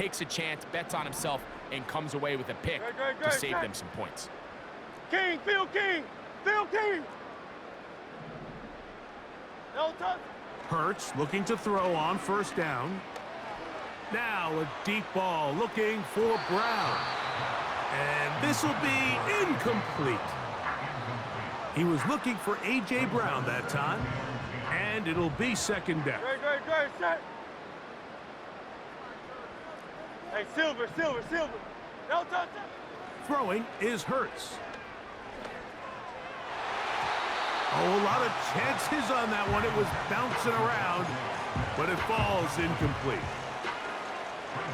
takes a chance, bets on himself, and comes away with a pick to save them some points. King, Phil King, Phil King. No touch. Hurts looking to throw on first down. Now a deep ball looking for Brown. And this will be incomplete. He was looking for A.J. Brown that time. And it'll be second down. Great, set. Hey, Silver. No touch. Throwing is Hurts. Oh, a lot of chances on that one. It was bouncing around, but it falls incomplete.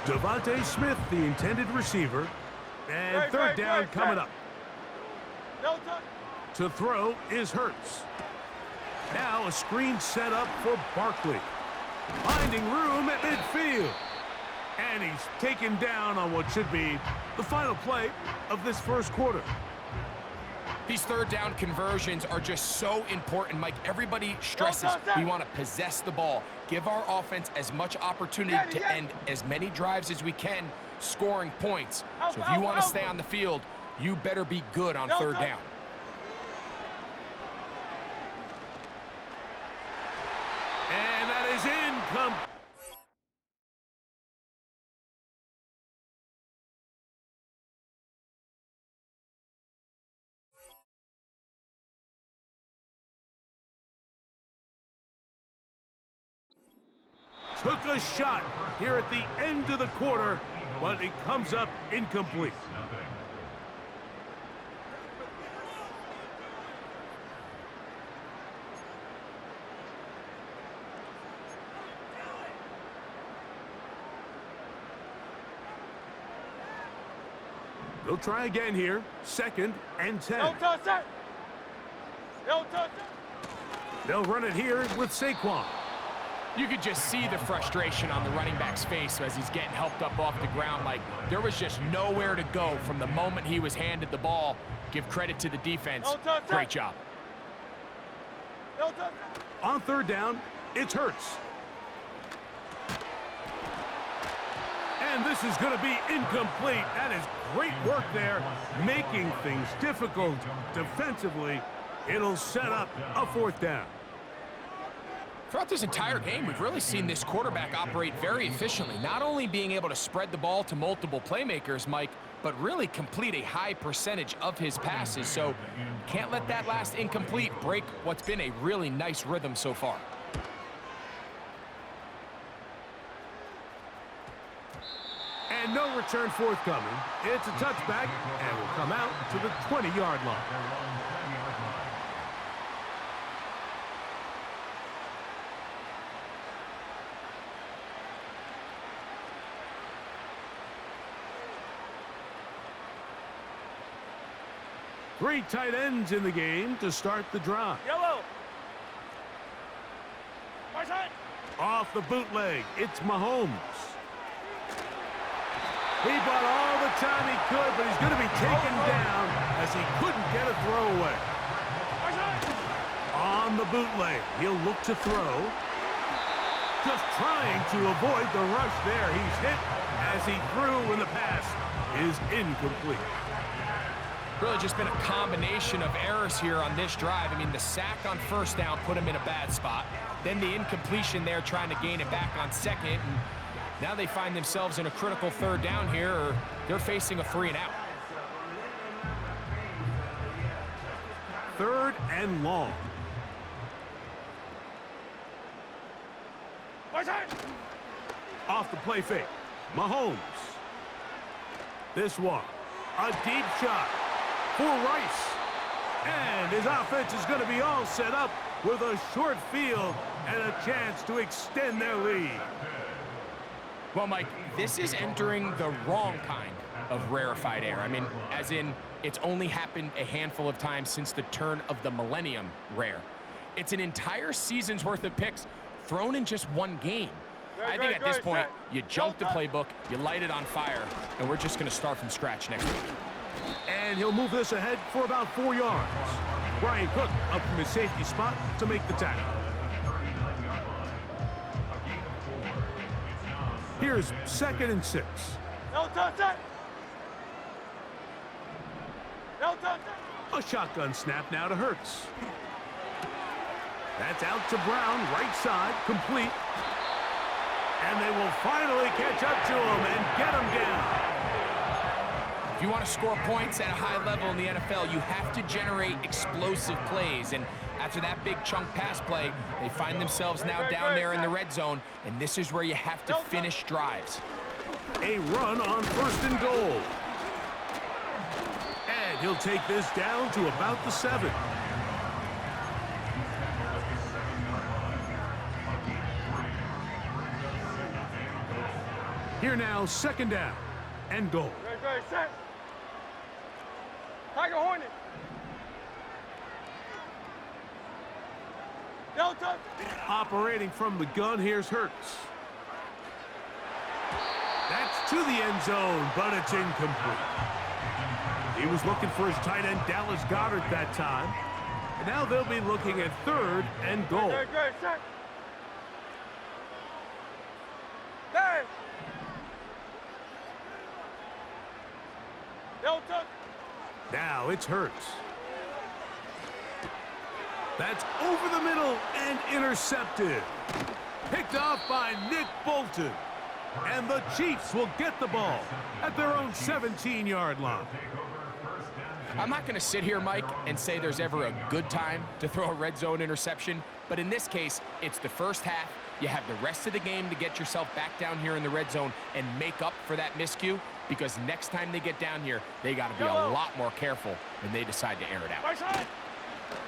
Devontae Smith, the intended receiver, and third down coming up. No touch. To throw is Hurts. Now a screen set up for Barkley. Finding room at midfield. And he's taken down on what should be the final play of this first quarter. These third down conversions are just so important, Mike. Everybody stresses we want to possess the ball, give our offense as much opportunity to end as many drives as we can, scoring points. So if you want to stay on the field, you better be good on third down. And that is incomplete. Took a shot here at the end of the quarter, but it comes up incomplete. They'll try again here. 2nd and 10. No touch. No touch. They'll run it here with Saquon. You could just see the frustration on the running back's face as he's getting helped up off the ground. Like, there was just nowhere to go from the moment he was handed the ball. Give credit to the defense. Great job. No touch. On third down, it's Hurts. And this is going to be incomplete. That is great work there, making things difficult defensively. It'll set up a fourth down. Throughout this entire game, we've really seen this quarterback operate very efficiently, not only being able to spread the ball to multiple playmakers, Mike, but really complete a high percentage of his passes. So can't let that last incomplete break what's been a really nice rhythm so far. And no return forthcoming. It's a touchback and will come out to the 20-yard line. Three tight ends in the game to start the drive. Yellow. Right side. Off the bootleg, it's Mahomes. He bought all the time he could, but he's going to be taken down as he couldn't get a throw away. On the bootleg, he'll look to throw. Just trying to avoid the rush there. He's hit as he threw when the pass is incomplete. Really just been a combination of errors here on this drive. I mean, the sack on first down put him in a bad spot. Then the incompletion there trying to gain it back on second. And now they find themselves in a critical third down here, or they're facing a 3-and-out. Third and long. Off the play fake. Mahomes. This one. A deep shot for Rice. And his offense is going to be all set up with a short field and a chance to extend their lead. Well, Mike, this is entering the wrong kind of rarefied air. I mean, as in, it's only happened a handful of times since the turn of the millennium rare. It's an entire season's worth of picks thrown in just one game. I think at this point, you jump the playbook, you light it on fire, and we're just going to start from scratch next week. And he'll move this ahead for about 4 yards. Brian Cook up from his safety spot to make the tackle. Here's 2nd and 6. No touch that. No touch that. A shotgun snap now to Hurts. That's out to Brown, right side, complete. And they will finally catch up to him and get him down. If you want to score points at a high level in the NFL, you have to generate explosive plays. And after that big chunk pass play, they find themselves now down there in the red zone, and this is where you have to finish drives. A run on 1st and goal. And he'll take this down to about the 7. Here now, 2nd down and goal. Great, set. Tiger Hornet. No touch. Operating from the gun, here's Hurts. That's to the end zone, but it's incomplete. He was looking for his tight end, Dallas Goedert, that time. And now they'll be looking at 3rd and goal. Great, set. Hey. No touch. Now it's Hurts. That's over the middle and intercepted. Picked off by Nick Bolton. And the Chiefs will get the ball at their own 17-yard line. I'm not going to sit here, Mike, and say there's ever a good time to throw a red zone interception, but in this case, it's the first half. You have the rest of the game to get yourself back down here in the red zone and make up for that miscue, because next time they get down here, they got to be a lot more careful when they decide to air it out.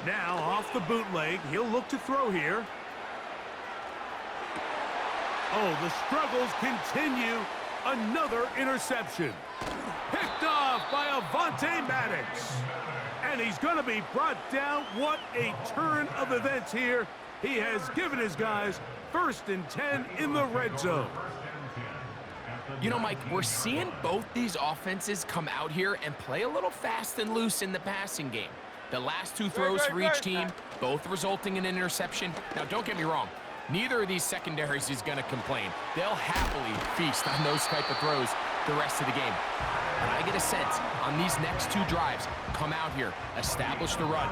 Now off the bootleg, he'll look to throw here. Oh, the struggles continue. Another interception. Picked off by Avonte Maddox. And he's going to be brought down. What a turn of events here. He has given his guys 1st and 10 in the red zone. You know, Mike, we're seeing both these offenses come out here and play a little fast and loose in the passing game. The last 2 throws for each team, both resulting in an interception. Now, don't get me wrong. Neither of these secondaries is going to complain. They'll happily feast on those type of throws the rest of the game. But I get a sense on these next 2 drives, come out here, establish the run,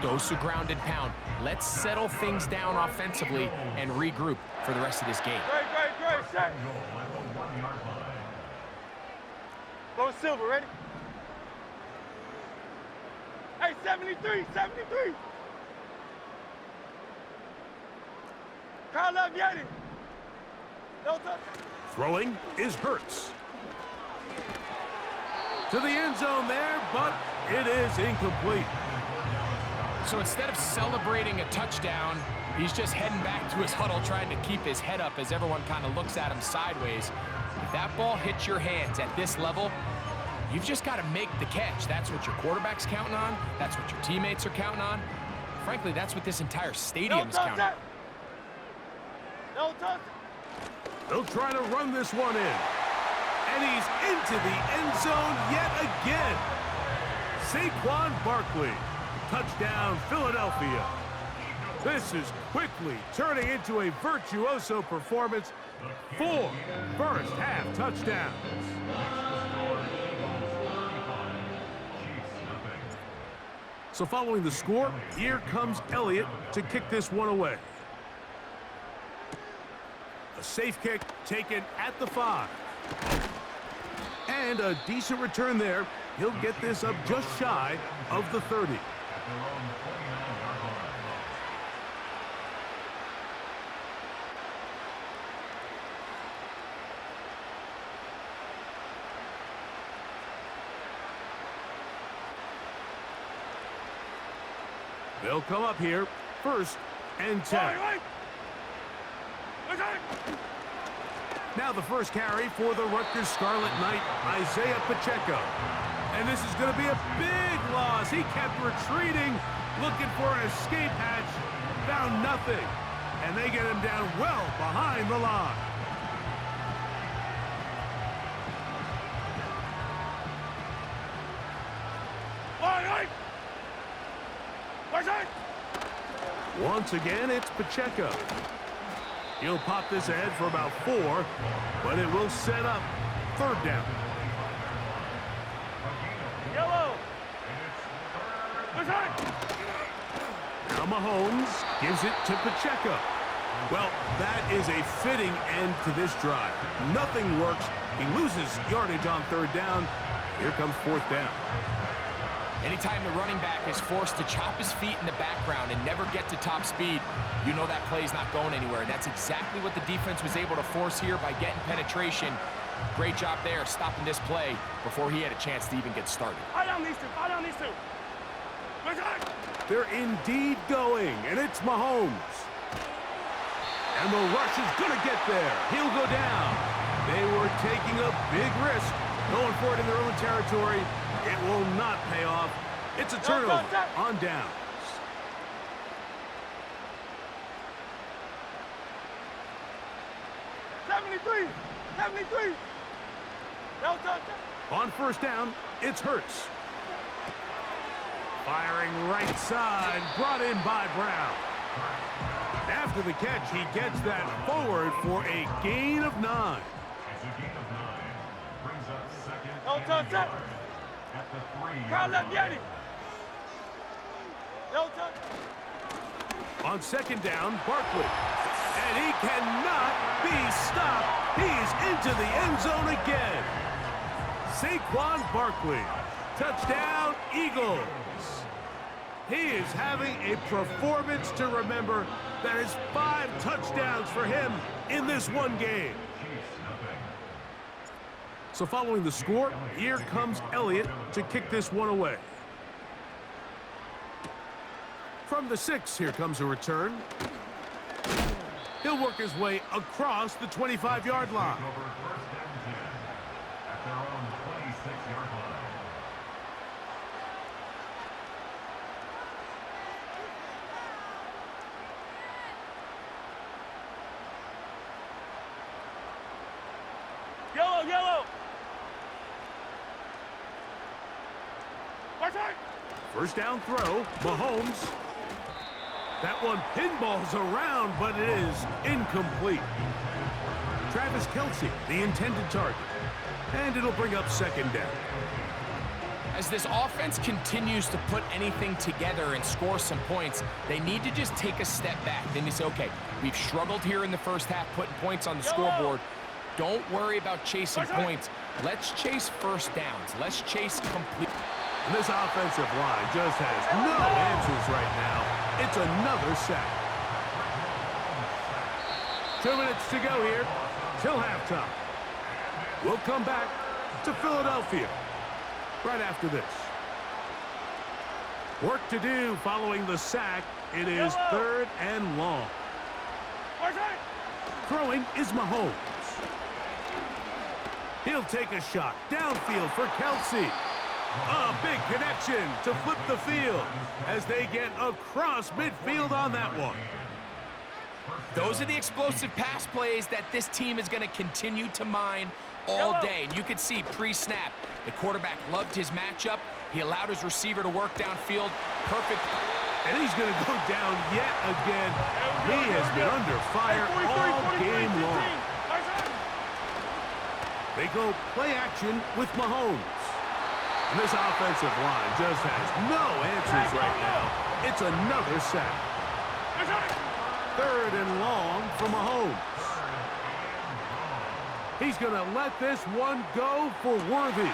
dose of ground and pound. Let's settle things down offensively and regroup for the rest of this game. Great, set. Low Silver, ready? Hey, 73. Kyle Lavieri. No touch. Throwing is Hurts. To the end zone there, but it is incomplete. So instead of celebrating a touchdown, he's just heading back to his huddle trying to keep his head up as everyone kind of looks at him sideways. If that ball hits your hands at this level, you've just got to make the catch. That's what your quarterback's counting on. That's what your teammates are counting on. Frankly, that's what this entire stadium is counting on. No touch. They'll try to run this one in. And he's into the end zone yet again. Saquon Barkley. Touchdown, Philadelphia. This is quickly turning into a virtuoso performance. 4 first-half touchdowns. So following the score, here comes Elliott to kick this one away. A safe kick taken at the 5. And a decent return there. He'll get this up just shy of the 30. They'll come up here, 1st and 10. Now the first carry for the Rutgers Scarlet Knight, Isaiah Pacheco. And this is going to be a big loss. He kept retreating, looking for an escape hatch, found nothing. And they get him down well behind the line. Once again, it's Pacheco. He'll pop this ahead for about 4, but it will set up 3rd down. Yellow. Now Mahomes gives it to Pacheco. Well, that is a fitting end to this drive. Nothing works. He loses yardage on 3rd down. Here comes 4th down. Anytime the running back is forced to chop his feet in the background and never get to top speed, you know that play's not going anywhere. And that's exactly what the defense was able to force here by getting penetration. Great job there, stopping this play before he had a chance to even get started. Fire down these two. Fire down these two. They're indeed going, and it's Mahomes. And the rush is going to get there. He'll go down. They were taking a big risk, going for it in their own territory. It will not pay off. It's a turnover on downs. On 1st down, it's Hurts. Firing right side, brought in by Brown. After the catch, he gets that forward for a gain of 9. No touch that. Crowd left Yeti. No touch. On 2nd down, Barkley. And he cannot be stopped. He's into the end zone again. Saquon Barkley. Touchdown, Eagles. He is having a performance to remember. That is 5 touchdowns for him in this one game. So following the score, here comes Elliott to kick this one away. From the 6, here comes a return. He'll work his way across the 25-yard line. Yellow. First down throw, Mahomes. That one pinballs around, but it is incomplete. Travis Kelce, the intended target. And it'll bring up 2nd down. As this offense continues to put anything together and score some points, they need to just take a step back. Then you say, okay, we've struggled here in the first half, putting points on the scoreboard. Don't worry about chasing points. Let's chase 1st downs. Let's chase complete. And this offensive line just has no answers right now. It's another sack. 2 minutes to go here till halftime. We'll come back to Philadelphia right after this. Work to do following the sack. It is 3rd and long. Throwing is Mahomes. He'll take a shot downfield for Kelce. A big connection to flip the field as they get across midfield on that one. Those are the explosive pass plays that this team is going to continue to mine all day. And you could see pre-snap, the quarterback loved his matchup. He allowed his receiver to work downfield. Perfect. And he's going to go down yet again. He has been under fire all game long. They go play action with Mahomes. And this offensive line just has no answers right now. It's another sack. 3rd and long for Mahomes. He's going to let this one go for Worthy.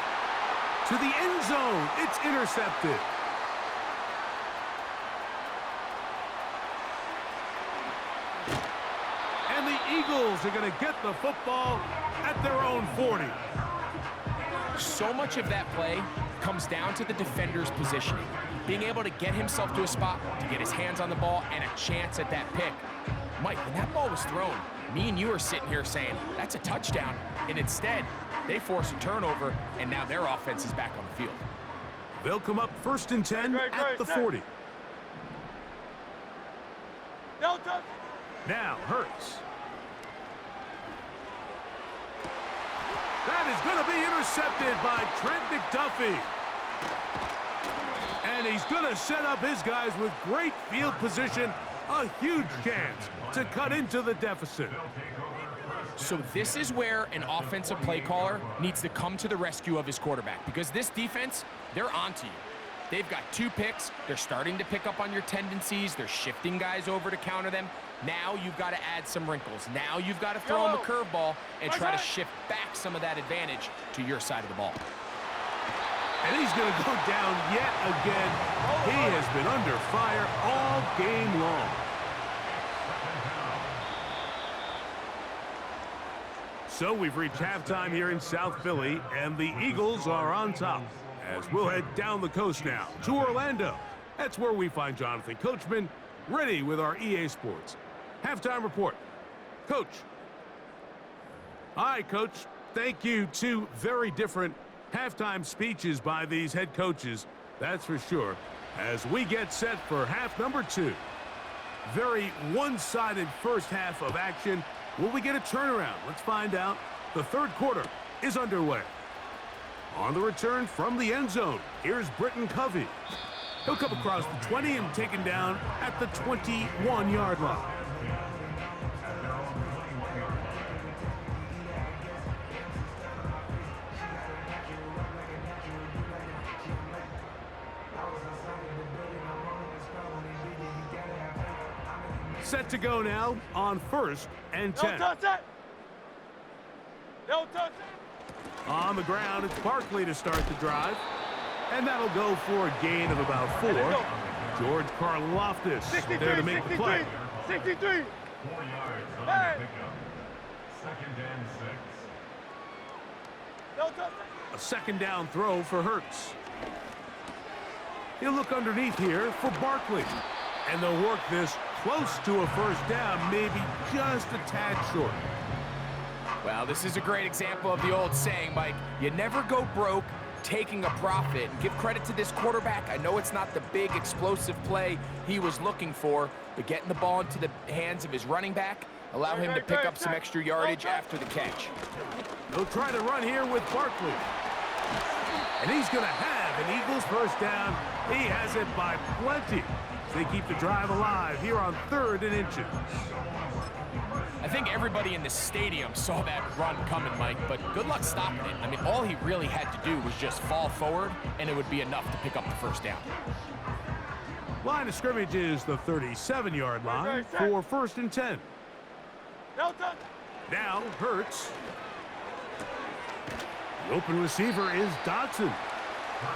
To the end zone. It's intercepted. And the Eagles are going to get the football at their own 40. So much of that play comes down to the defender's positioning. Being able to get himself to a spot, to get his hands on the ball, and a chance at that pick. Mike, when that ball was thrown, me and you are sitting here saying, that's a touchdown. And instead, they force a turnover, and now their offense is back on the field. They'll come up 1st and 10 at the 40. Now, Hurts. That is going to be intercepted by Trent McDuffie. And he's going to set up his guys with great field position A huge chance to cut into the deficit. So this is where an offensive play caller needs to come to the rescue of his quarterback, because this defense, they're onto you. They've got 2 picks. They're starting to pick up on your tendencies. They're shifting guys over to counter them. Now you've got to add some wrinkles. Now you've got to throw him a curveball and try to shift back some of that advantage to your side of the ball. And he's going to go down yet again. He has been under fire all game long. So we've reached halftime here in South Philly, and the Eagles are on top. As we'll head down the coast now to Orlando. That's where we find Jonathan Coachman, ready with our EA Sports halftime report. Coach. Hi, Coach. Thank you. 2 very different halftime speeches by these head coaches, that's for sure, as we get set for half number 2. Very one-sided first half of action. Will we get a turnaround? Let's find out. The third quarter is underway. On the return from the end zone, here's Britton Covey. He'll come across the 20 and taken down at the 21-yard line. Set to go now on 1st and 10. Don't touch it! Don't touch it! On the ground, it's Barkley to start the drive. And that'll go for a gain of about 4. George Karlaftis there to make the play. 63! 4 yards on Hey. the pickup. 2nd and 6. Don't touch it! A second down throw for Hurts. He'll look underneath here for Barkley. And they'll work this close to a first down, maybe just a tad short. Well, this is a great example of the old saying, Mike, you never go broke taking a profit. And give credit to this quarterback. I know it's not the big explosive play he was looking for, but getting the ball into the hands of his running back, allow him to pick up some extra yardage after the catch. They'll try to run here with Barkley. And he's going to have an Eagles first down. He has it by plenty. They keep the drive alive here on 3rd and inches. I think everybody in the stadium saw that run coming, Mike, but good luck stopping it. I mean, all he really had to do was just fall forward, and it would be enough to pick up the first down. Line of scrimmage is the 37-yard line for 1st and 10. Don't touch it! Now, Hurts. The open receiver is Dotson.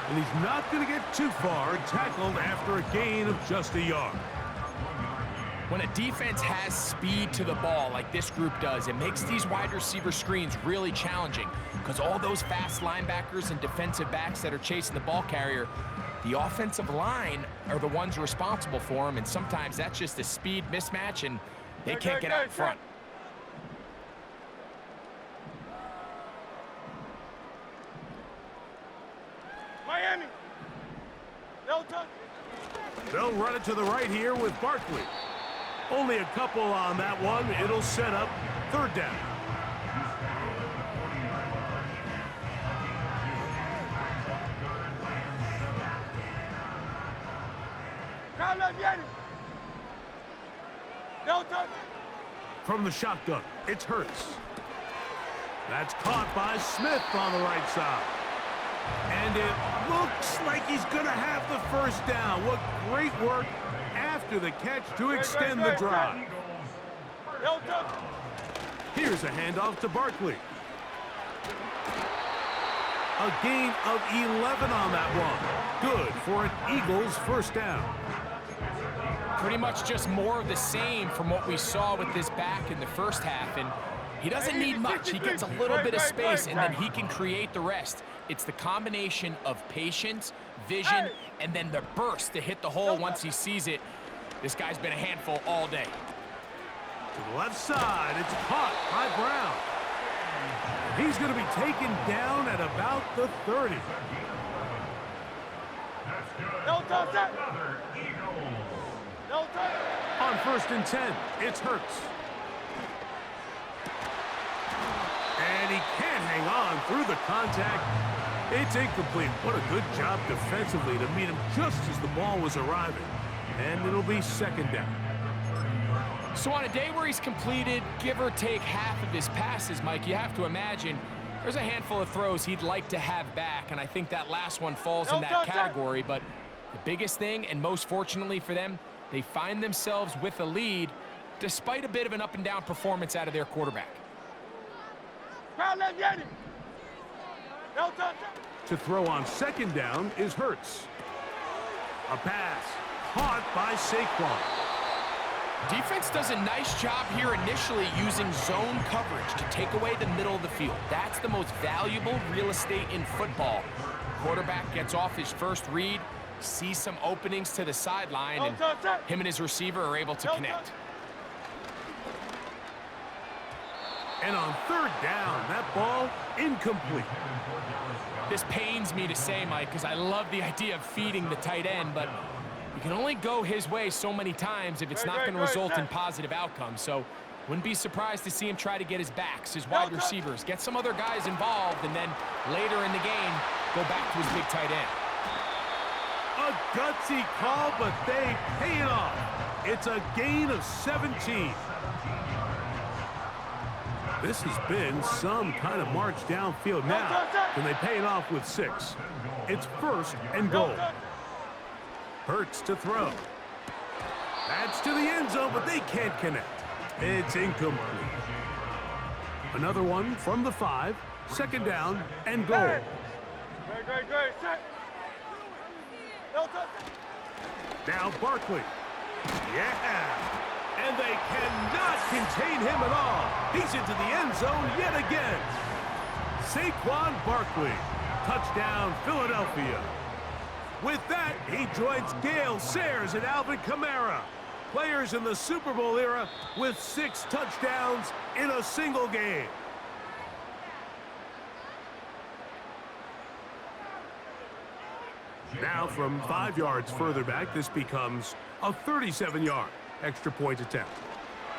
And he's not going to get too far, tackled after a gain of just a yard. When a defense has speed to the ball like this group does, it makes these wide receiver screens really challenging, because all those fast linebackers and defensive backs that are chasing the ball carrier, the offensive line are the ones responsible for them, and sometimes that's just a speed mismatch, and they can't get out in front. Miami! Don't touch it! They'll run it to the right here with Barkley. Only a couple on that one. It'll set up 3rd down. Don't touch it! From the shotgun, it's Hurts. That's caught by Smith on the right side. And it looks like he's going to have the first down. What great work after the catch to extend the drive. Don't touch it! Here's a handoff to Barkley. A gain of 11 on that one. Good for an Eagles first down. Pretty much just more of the same from what we saw with this back in the first half, and he doesn't need much. He gets a little bit of space, and then he can create the rest. It's the combination of patience, vision, and then the burst to hit the hole once he sees it. This guy's been a handful all day. To the left side, it's caught by Brown. He's going to be taken down at about the 30. Don't touch it! Don't touch it! On 1st and 10, it's Hurts. And he can't hang on through the contact. It's incomplete. What a good job defensively to meet him just as the ball was arriving. And it'll be 2nd down. So on a day where he's completed, give or take, half of his passes, Mike, you have to imagine there's a handful of throws he'd like to have back, and I think that last one falls in that category. But the biggest thing, and most fortunately for them, they find themselves with a lead despite a bit of an up-and-down performance out of their quarterback. To throw on second down is Hurts. A pass caught by Saquon. Defense does a nice job here initially using zone coverage to take away the middle of the field. That's the most valuable real estate in football. Quarterback gets off his first read, sees some openings to the sideline, and him and his receiver are able to connect. And on third down, that ball incomplete. This pains me to say, Mike, because I love the idea of feeding the tight end, but you can only go his way so many times if it's not going to result in positive outcomes. So wouldn't be surprised to see him try to get his backs, his wide receivers, get some other guys involved, and then later in the game, go back to his big tight end. A gutsy call, but they pay it off. It's a gain of 17. This has been some kind of march downfield now. Can they pay it off with 6? It's first and goal. Hurts to throw. That's to the end zone, but they can't connect. It's incomplete. Another one from the 5. Second down and goal. Now Barkley. Yeah. And they cannot contain him at all. He's into the end zone yet again. Saquon Barkley. Touchdown, Philadelphia. With that, he joins Gale Sayers and Alvin Kamara, players in the Super Bowl era with 6 touchdowns in a single game. Now from 5 yards further back, this becomes a 37-yard extra point attempt.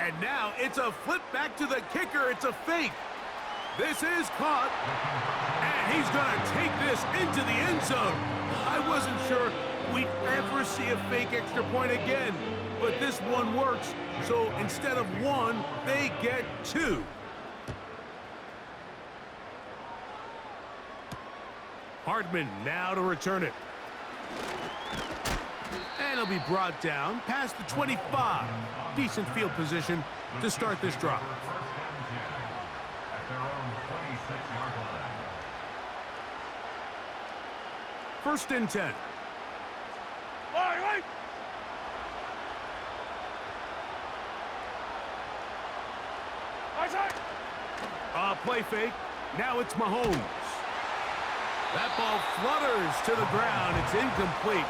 And now it's a flip back to the kicker. It's a fake. This is caught. And he's going to take this into the end zone. I wasn't sure we'd ever see a fake extra point again, but this one works. So instead of 1, they get 2. Hardman now to return it. And he'll be brought down past the 25. Decent field position to start this drive. First and 10. Play fake. Now it's Mahomes. That ball flutters to the ground. It's incomplete.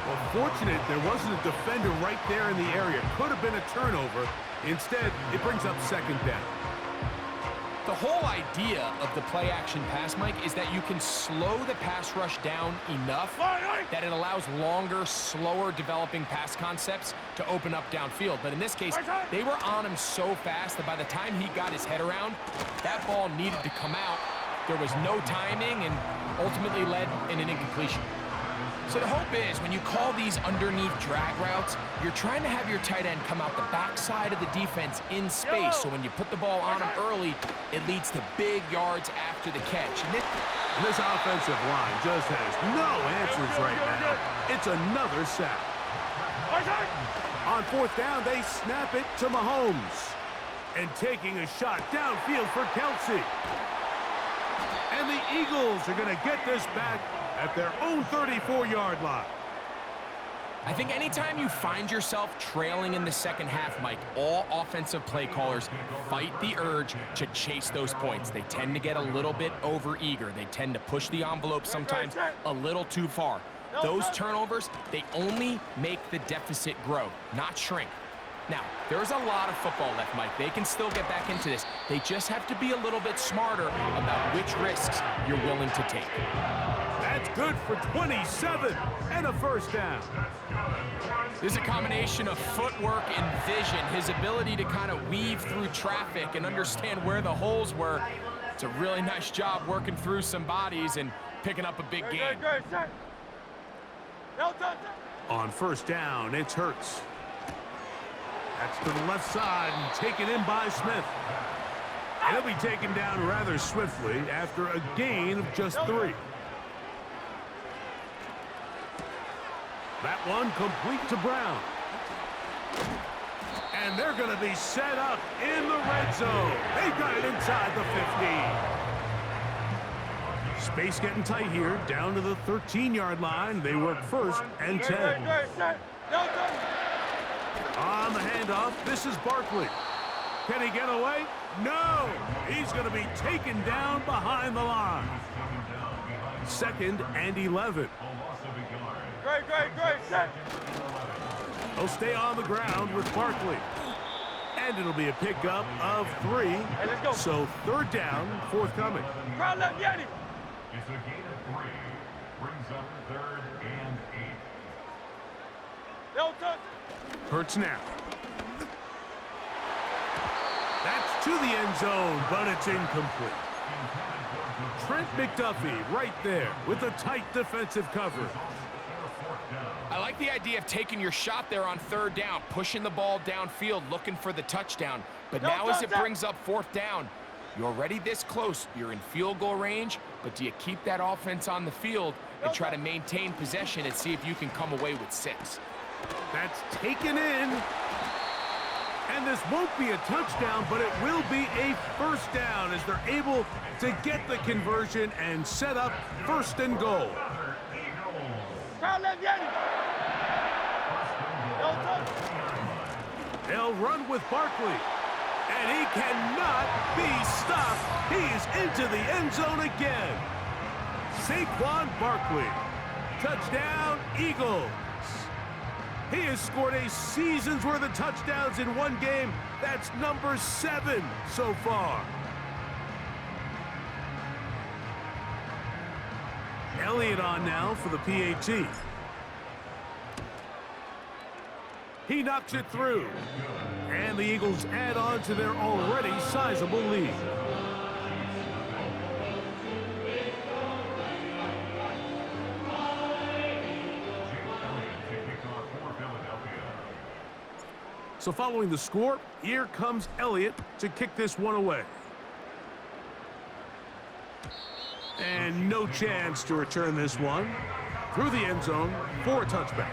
Well, fortunate there wasn't a defender right there in the area. Could have been a turnover. Instead, it brings up second down. The whole idea of the play-action pass, Mike, is that you can slow the pass rush down enough that it allows longer, slower developing pass concepts to open up downfield. But in this case, they were on him so fast that by the time he got his head around, that ball needed to come out. There was no timing and ultimately led in an incompletion. So the hope is when you call these underneath drag routes, you're trying to have your tight end come out the backside of the defense in space. So when you put the ball on him early, it leads to big yards after the catch. And this offensive line just has no answers right now. It's another sack. On fourth down, they snap it to Mahomes. And taking a shot downfield for Kelsey. And the Eagles are going to get this back at their own 34-yard line. I think anytime you find yourself trailing in the second half, Mike, all offensive play callers fight the urge to chase those points. They tend to get a little bit overeager. They tend to push the envelope sometimes a little too far. Those turnovers, they only make the deficit grow, not shrink. Now, there's a lot of football left, Mike. They can still get back into this. They just have to be a little bit smarter about which risks you're willing to take. That's good for 27 and a first down. This is a combination of footwork and vision, his ability to kind of weave through traffic and understand where the holes were. It's a really nice job working through some bodies and picking up a big gain. On first down, it's Hurts. That's to the left side and taken in by Smith. And he'll be taken down rather swiftly after a gain of just 3. That one complete to Brown. And they're going to be set up in the red zone. They've got it inside the 15. Space getting tight here, down to the 13-yard line. They work first and 10. On the handoff, this is Barkley. Can he get away? No! He's going to be taken down behind the line. 2nd and 11. Great, set. They'll stay on the ground with Barkley. And it'll be a pickup of 3. Hey, let's go. So 3rd down, forthcoming. Crowd left, Yanni. It's a gain of 3. Brings up 3rd and 8. Don't touch. Hurts now. That's to the end zone, but it's incomplete. Trent McDuffie right there with a tight defensive coverage. I like the idea of taking your shot there on 3rd down, pushing the ball downfield, looking for the touchdown. But now as it brings up 4th down, you're already this close. You're in field goal range, but do you keep that offense on the field and try to maintain possession and see if you can come away with 6? That's taken in. And this won't be a touchdown, but it will be a 1st down as they're able to get the conversion and set up 1st and goal. Crowd left, Yanni. Don't touch. They'll run with Barkley. And he cannot be stopped. He's into the end zone again. Saquon Barkley. Touchdown, Eagles. He has scored a season's worth of touchdowns in one game. That's number 7 so far. Elliott on now for the PAT. He knocks it through. And the Eagles add on to their already sizable lead. So following the score, here comes Elliott to kick this one away. And no chance to return this one through the end zone for a touchback.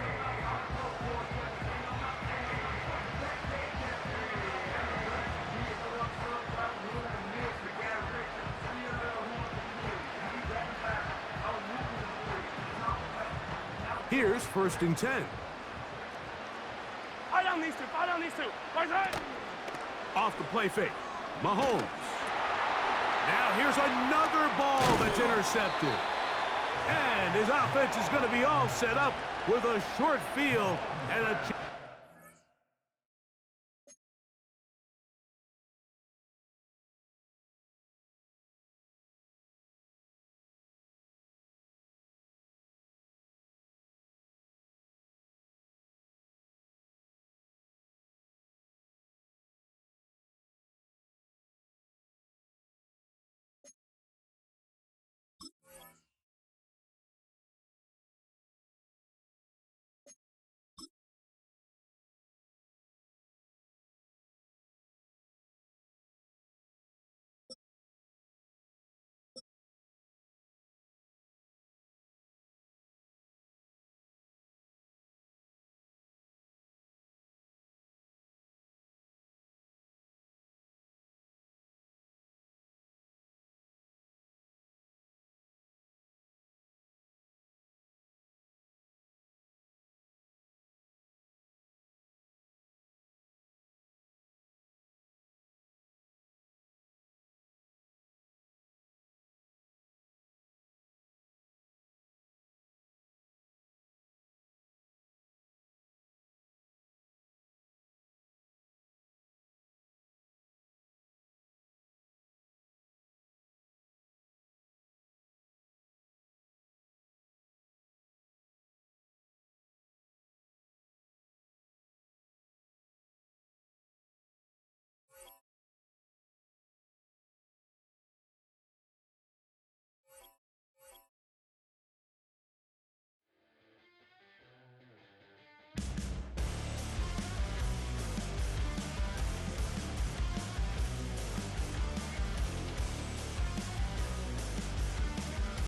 Here's 1st and 10. Fight on these two. Right side. Off the play fake. Mahomes. Now here's another ball that's intercepted. And his offense is going to be all set up with a short field and a